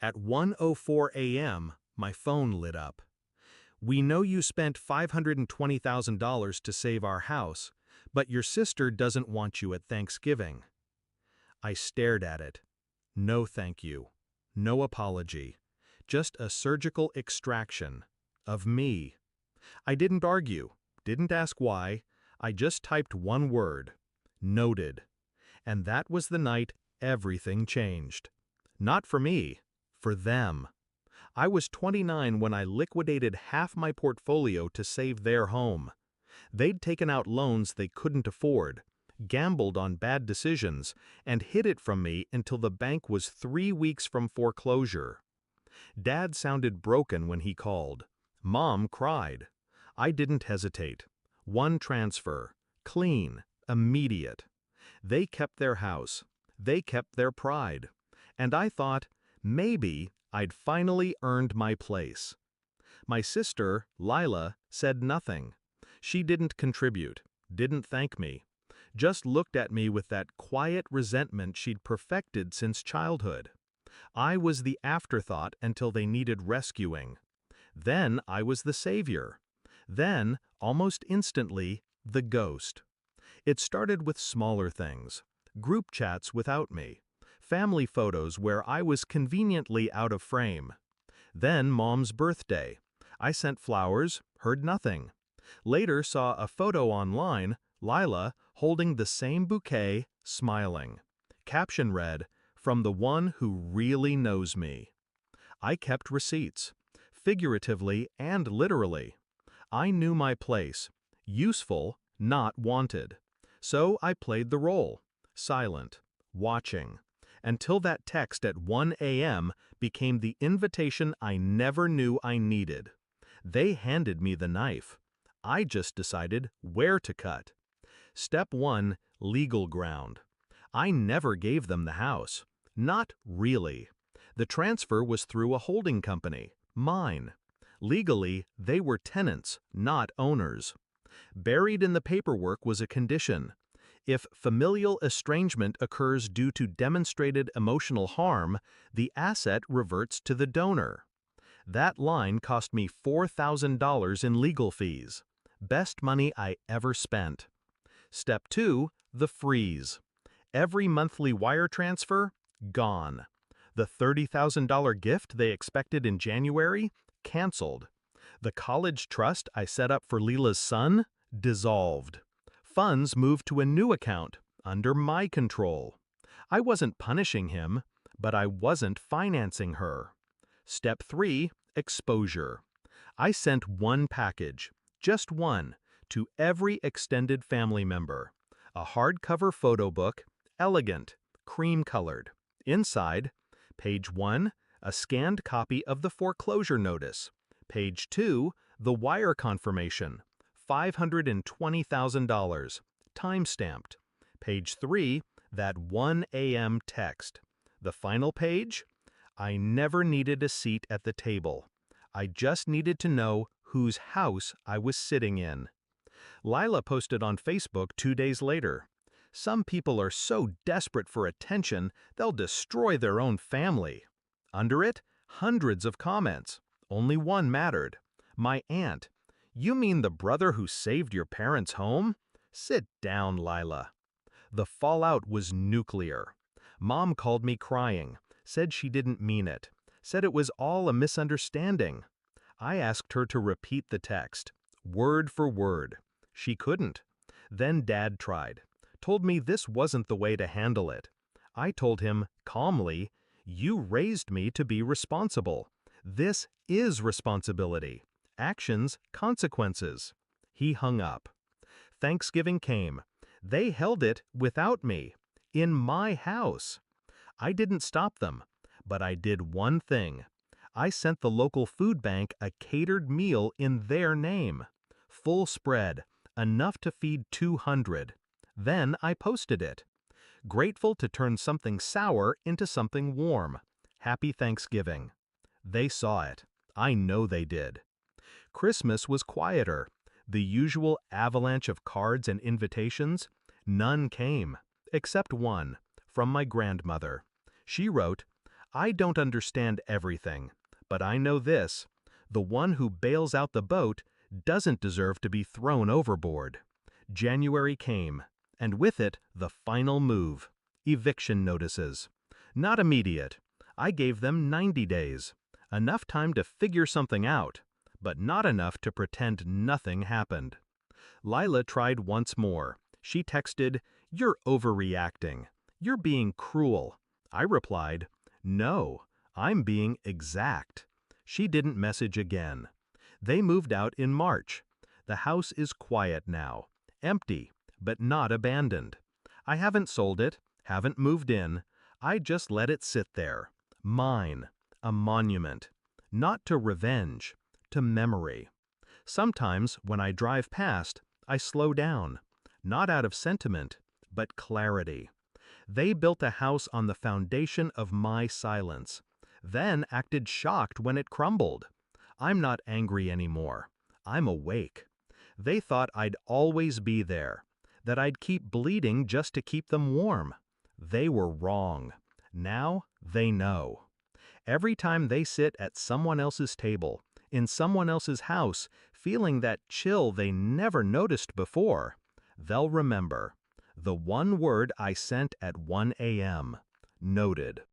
At 1:04 a.m., my phone lit up. "We know you spent $520,000 to save our house, but your sister doesn't want you at Thanksgiving." I stared at it. No thank you. No apology. Just a surgical extraction. Of me. I didn't argue. Didn't ask why. I just typed one word. Noted. And that was the night everything changed. Not for me. For them. I was 29 when I liquidated half my portfolio to save their home. They'd taken out loans they couldn't afford, gambled on bad decisions, and hid it from me until the bank was 3 weeks from foreclosure. Dad sounded broken when he called. Mom cried. I didn't hesitate. One transfer. Clean. Immediate. They kept their house. They kept their pride. And I thought, maybe I'd finally earned my place. My sister, Lila, said nothing. She didn't contribute, didn't thank me, just looked at me with that quiet resentment she'd perfected since childhood. I was the afterthought until they needed rescuing. Then I was the savior. Then, almost instantly, the ghost. It started with smaller things. Group chats without me. Family photos where I was conveniently out of frame. Then Mom's birthday. I sent flowers, heard nothing. Later saw a photo online, Lila holding the same bouquet, smiling. Caption read, "From the one who really knows me." I kept receipts, figuratively and literally. I knew my place, useful, not wanted. So I played the role, silent, watching, until that text at 1 a.m. became the invitation I never knew I needed. They handed me the knife. I just decided where to cut. Step 1, legal ground. I never gave them the house. Not really. The transfer was through a holding company, mine. Legally, they were tenants, not owners. Buried in the paperwork was a condition. If familial estrangement occurs due to demonstrated emotional harm, the asset reverts to the donor. That line cost me $4,000 in legal fees. Best money I ever spent. Step 2, the freeze. Every monthly wire transfer, gone. The $30,000 gift they expected in January, canceled. The college trust I set up for Lila's son, dissolved. Funds moved to a new account, under my control. I wasn't punishing him, but I wasn't financing her. Step 3, exposure. I sent one package, just one, to every extended family member. A hardcover photo book, elegant, cream-colored. Inside, page 1, a scanned copy of the foreclosure notice. Page 2, the wire confirmation, $520,000, time-stamped. Page 3, that 1 a.m. text. The final page? I never needed a seat at the table. I just needed to know whose house I was sitting in. Lila posted on Facebook 2 days later. Some people are so desperate for attention, they'll destroy their own family. Under it, hundreds of comments. Only one mattered. My aunt. You mean the brother who saved your parents' home? Sit down, Lila. The fallout was nuclear. Mom called me crying, said she didn't mean it, said it was all a misunderstanding. I asked her to repeat the text, word for word. She couldn't. Then Dad tried, told me this wasn't the way to handle it. I told him, calmly, you raised me to be responsible. This is responsibility. Actions, consequences. He hung up. Thanksgiving came. They held it without me, in my house. I didn't stop them, but I did one thing. I sent the local food bank a catered meal in their name. Full spread, enough to feed 200. Then I posted it. Grateful to turn something sour into something warm. Happy Thanksgiving. They saw it. I know they did. Christmas was quieter. The usual avalanche of cards and invitations, none came, except one, from my grandmother. She wrote, I don't understand everything, but I know this: the one who bails out the boat doesn't deserve to be thrown overboard. January came, and with it the final move: eviction notices. Not immediate. I gave them 90 days. Enough time to figure something out, but not enough to pretend nothing happened. Lila tried once more. She texted, "You're overreacting. You're being cruel." I replied, "No, I'm being exact." She didn't message again. They moved out in March. The house is quiet now, empty, but not abandoned. I haven't sold it, haven't moved in. I just let it sit there. Mine, a monument. Not to revenge, to memory. Sometimes when I drive past, I slow down. Not out of sentiment, but clarity. They built a house on the foundation of my silence, then acted shocked when it crumbled. I'm not angry anymore. I'm awake. They thought I'd always be there, that I'd keep bleeding just to keep them warm. They were wrong. Now they know. Every time they sit at someone else's table, in someone else's house, feeling that chill they never noticed before, they'll remember the one word I sent at 1 a.m. Noted.